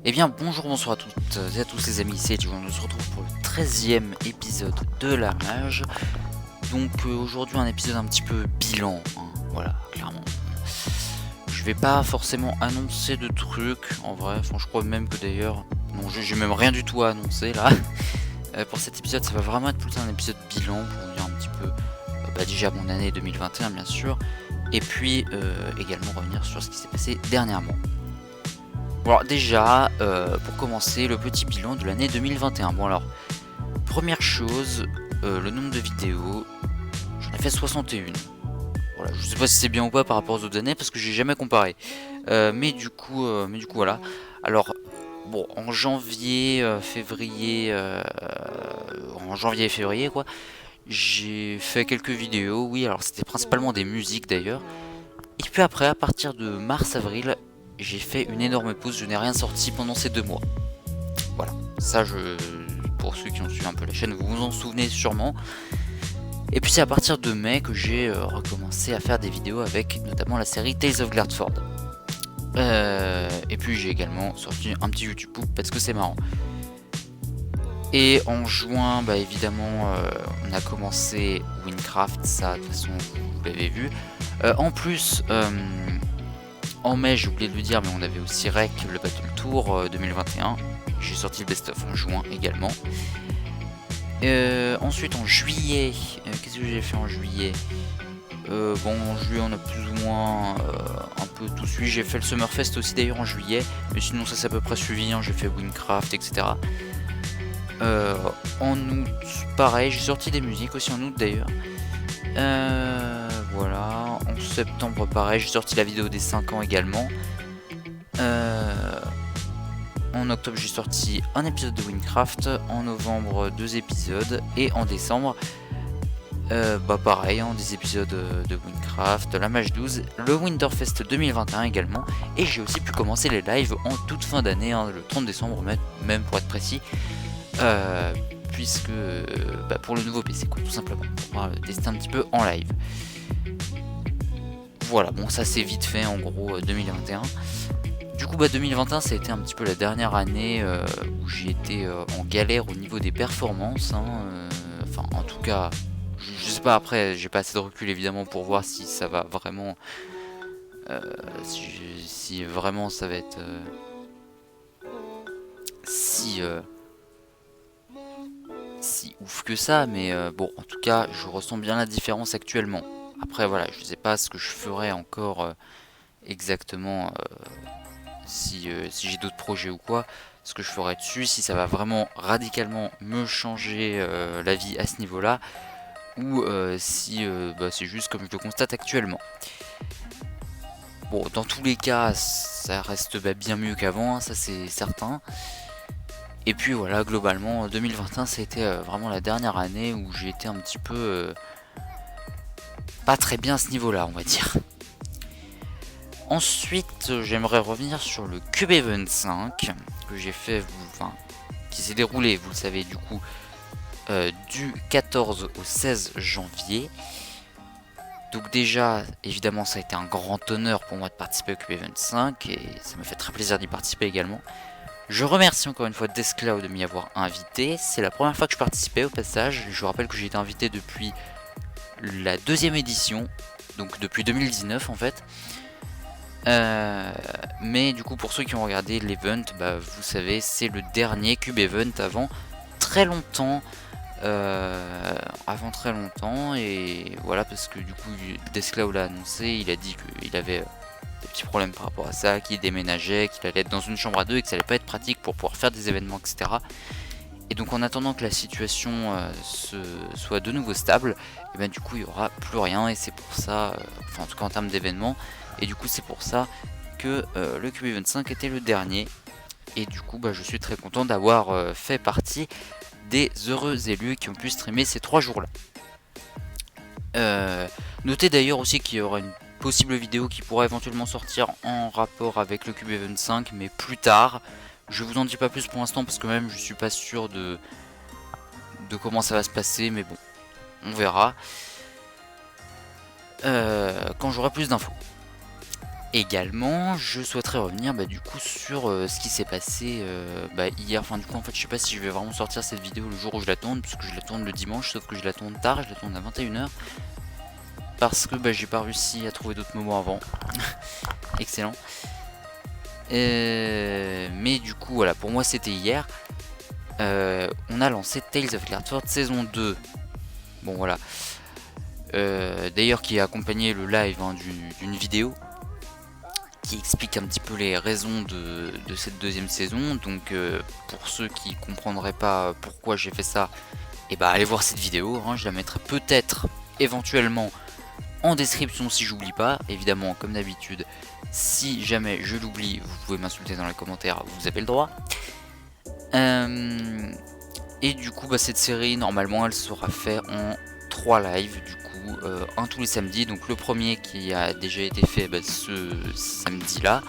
Eh bien bonjour, bonsoir à toutes et à tous les amis, c'est Edge. On se retrouve pour le 13e épisode de l'armage. Donc aujourd'hui un épisode un petit peu bilan, hein, voilà, clairement. Je vais pas forcément annoncer de trucs, en vrai, enfin je crois même que d'ailleurs, non j'ai même rien du tout à annoncer là. Pour cet épisode ça va vraiment être plutôt un épisode bilan pour vous dire un petit peu, déjà mon année 2021 bien sûr, et puis également revenir sur ce qui s'est passé dernièrement. Bon alors déjà, pour commencer, le petit bilan de l'année 2021. Bon alors, première chose, le nombre de vidéos, j'en ai fait 61. Voilà, je sais pas si c'est bien ou pas par rapport aux autres années parce que j'ai jamais comparé. Mais du coup voilà. Alors, bon, en janvier, février, et février quoi, j'ai fait quelques vidéos, oui, alors c'était principalement des musiques d'ailleurs. Et puis après, à partir de mars-avril, j'ai fait une énorme pause, je n'ai rien sorti pendant ces 2 mois. Voilà, ça pour ceux qui ont suivi un peu la chaîne, vous vous en souvenez sûrement. Et puis c'est à partir de mai que j'ai recommencé à faire des vidéos avec notamment la série Tales of Gladford. Et puis j'ai également sorti un petit YouTube parce que c'est marrant. Et en juin, bah évidemment, on a commencé Winecraft, ça de toute façon vous l'avez vu. En plus, en mai, j'ai oublié de le dire, mais on avait aussi Rec, le Battle Tour 2021. J'ai sorti le best-of en juin également. Ensuite en juillet, qu'est-ce que j'ai fait en juillet? Bon, en juillet on a plus ou moins un peu tout suivi. J'ai fait le Summerfest aussi d'ailleurs en juillet, mais sinon ça c'est à peu près suivi, hein. J'ai fait Winecraft, etc. En août, pareil, j'ai sorti des musiques aussi en août d'ailleurs. Voilà, en septembre pareil, j'ai sorti la vidéo des 5 ans également. En octobre j'ai sorti un épisode de Winecraft, en novembre 2 épisodes, et en décembre pareil, hein, des épisodes de Winecraft, la Mage 12, le Winterfest 2021 également, et j'ai aussi pu commencer les lives en toute fin d'année, hein, le 30 décembre même pour être précis, puisque pour le nouveau PC quoi, tout simplement, pour pouvoir tester un petit peu en live. Voilà, bon ça c'est vite fait en gros 2021. Du coup 2021 ça a été un petit peu la dernière année où j'ai été en galère au niveau des performances, hein, enfin en tout cas je sais pas, après j'ai pas assez de recul évidemment pour voir si ça va vraiment si vraiment ça va être si si ouf que ça, mais bon en tout cas je ressens bien la différence actuellement. Après voilà, je sais pas ce que je ferai encore exactement si j'ai d'autres projets ou quoi, ce que je ferai dessus, si ça va vraiment radicalement me changer la vie à ce niveau là, ou si c'est juste comme je le constate actuellement. Bon, dans tous les cas, ça reste bien mieux qu'avant, hein, ça c'est certain. Et puis voilà, globalement, 2021, ça a été vraiment la dernière année où j'ai été un petit peu pas très bien à ce niveau-là, on va dire. Ensuite, j'aimerais revenir sur le Cube 25 que j'ai fait, enfin, qui s'est déroulé, vous le savez, du coup, du 14 au 16 janvier. Donc déjà, évidemment, ça a été un grand honneur pour moi de participer au QB25 et ça me fait très plaisir d'y participer également. Je remercie encore une fois Descloud de m'y avoir invité. C'est la première fois que je participais au passage. Je vous rappelle que j'ai été invité depuis la 2e édition, donc depuis 2019 en fait. Mais du coup, pour ceux qui ont regardé l'event, vous savez, c'est le dernier Cube Event avant très longtemps. Et voilà, parce que du coup Descloud l'a annoncé, il a dit qu'il avait des petits problèmes par rapport à ça, qu'il déménageait, qu'il allait être dans une chambre à deux et que ça allait pas être pratique pour pouvoir faire des événements, etc. Et donc en attendant que la situation soit de nouveau stable, et ben du coup il y aura plus rien, et c'est pour ça, enfin en tout cas en termes d'événements, et du coup c'est pour ça que le QB25 était le dernier. Et du coup je suis très content d'avoir fait partie des heureux élus qui ont pu streamer ces 3 jours-là. Notez d'ailleurs aussi qu'il y aura une possible vidéo qui pourra éventuellement sortir en rapport avec le QB25, mais plus tard. Je vous en dis pas plus pour l'instant parce que même je suis pas sûr de comment ça va se passer, mais bon, on verra quand j'aurai plus d'infos. Également, je souhaiterais revenir du coup sur ce qui s'est passé hier. Enfin, du coup, en fait, je sais pas si je vais vraiment sortir cette vidéo le jour où je la tourne, parce que je la tourne le dimanche, sauf que je la tourne tard, je la tourne à 21 h. Parce que j'ai pas réussi à trouver d'autres moments avant. Excellent. Mais du coup, voilà, pour moi c'était hier. On a lancé Tales of Clearford saison 2. Bon, voilà. D'ailleurs, qui a accompagné le live d'une vidéo qui explique un petit peu les raisons de cette deuxième saison. Donc, pour ceux qui comprendraient pas pourquoi j'ai fait ça, allez voir cette vidéo. Je la mettrai peut-être, éventuellement, en description si j'oublie pas. Évidemment, comme d'habitude, si jamais je l'oublie, vous pouvez m'insulter dans les commentaires, vous avez le droit. Et du coup, cette série, normalement, elle sera faite en 3 lives, du coup, un tous les samedis. Donc le premier qui a déjà été fait ce samedi-là.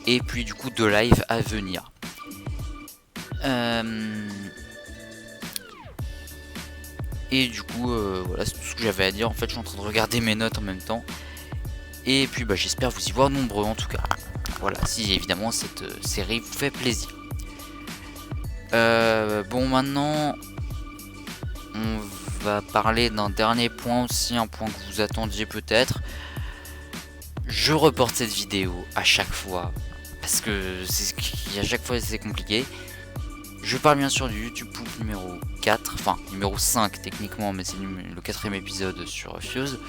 Et puis du coup, 2 lives à venir. Et du coup, voilà, c'est tout ce que j'avais à dire. En fait, je suis en train de regarder mes notes en même temps. Et puis, j'espère vous y voir nombreux en tout cas. Voilà, si évidemment cette série vous fait plaisir. Bon, maintenant, on va parler d'un dernier point aussi, un point que vous attendiez peut-être. Je reporte cette vidéo à chaque fois, parce que à chaque fois c'est compliqué. Je parle bien sûr du YouTube Poop numéro 4, enfin numéro 5 techniquement, mais c'est le 4ème épisode sur Fuse.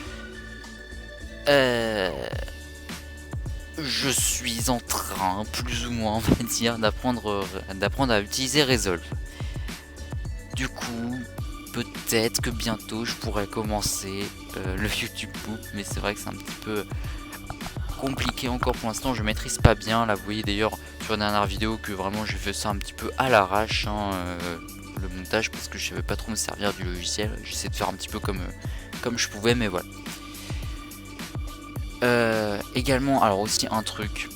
Je suis en train, plus ou moins on va dire, d'apprendre à utiliser Resolve. Du coup, peut-être que bientôt je pourrais commencer le YouTube Poop, mais c'est vrai que c'est un petit peu compliqué encore pour l'instant, je maîtrise pas bien. Là vous voyez d'ailleurs sur la dernière vidéo que vraiment j'ai fait ça un petit peu à l'arrache, le montage, parce que je savais pas trop me servir du logiciel. J'essaie de faire un petit peu comme je pouvais, mais voilà. Également, alors aussi un truc,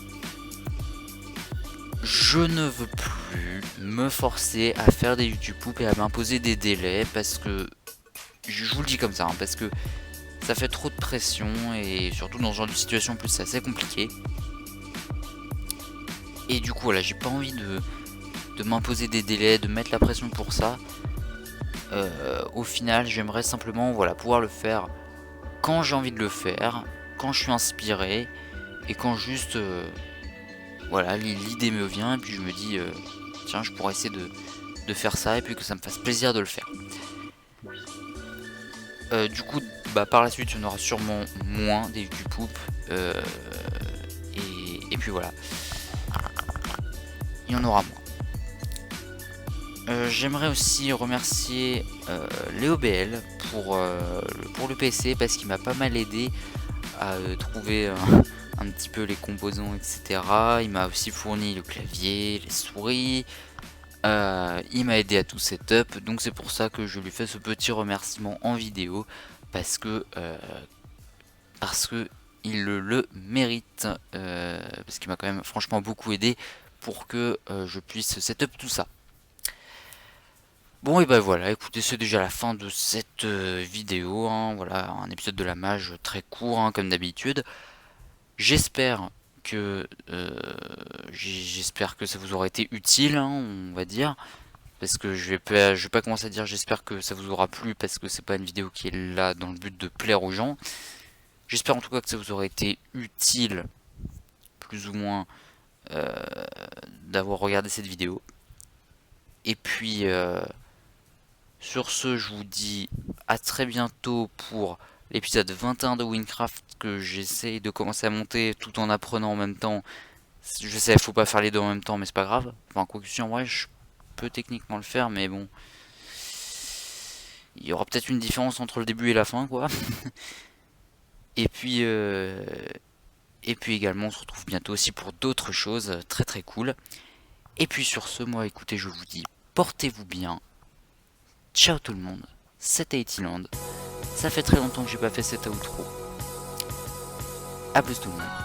je ne veux plus me forcer à faire des YouTube Poop et à m'imposer des délais, parce que je vous le dis comme ça, parce que ça fait trop de pression, et surtout dans ce genre de situation en plus c'est assez compliqué. Et du coup voilà, j'ai pas envie de m'imposer des délais, de mettre la pression pour ça. Au final j'aimerais simplement pouvoir le faire quand j'ai envie de le faire, quand je suis inspiré, et quand juste l'idée me vient, et puis je me dis tiens, je pourrais essayer de faire ça, et puis que ça me fasse plaisir de le faire. Du coup, par la suite, il y en aura sûrement moins des YouTube Poop. Et puis voilà. Il y en aura moins. J'aimerais aussi remercier LéoBL pour le PC, parce qu'il m'a pas mal aidé à trouver un petit peu les composants, etc. Il m'a aussi fourni le clavier, les souris. Il m'a aidé à tout setup, donc c'est pour ça que je lui fais ce petit remerciement en vidéo, parce que il le mérite, parce qu'il m'a quand même franchement beaucoup aidé pour que je puisse setup tout ça. Bon, et voilà, écoutez, c'est déjà la fin de cette vidéo, voilà, un épisode de la mage très court, comme d'habitude. J'espère que ça vous aura été utile, on va dire, parce que je vais pas commencer à dire j'espère que ça vous aura plu, parce que c'est pas une vidéo qui est là dans le but de plaire aux gens. J'espère en tout cas que ça vous aura été utile, plus ou moins, d'avoir regardé cette vidéo. Et puis sur ce, je vous dis à très bientôt pour l'épisode 21 de Winecraft, que j'essaye de commencer à monter tout en apprenant en même temps. Je sais, il faut pas faire les deux en même temps, mais c'est pas grave. Enfin, quoi que si, en vrai, je peux techniquement le faire, mais bon, il y aura peut-être une différence entre le début et la fin, quoi. Et puis également, on se retrouve bientôt aussi pour d'autres choses très très cool. Et puis sur ce, moi, écoutez, je vous dis, portez-vous bien. Ciao tout le monde, c'était Etiland. Ça fait très longtemps que j'ai pas fait cet outro. A plus tout le monde.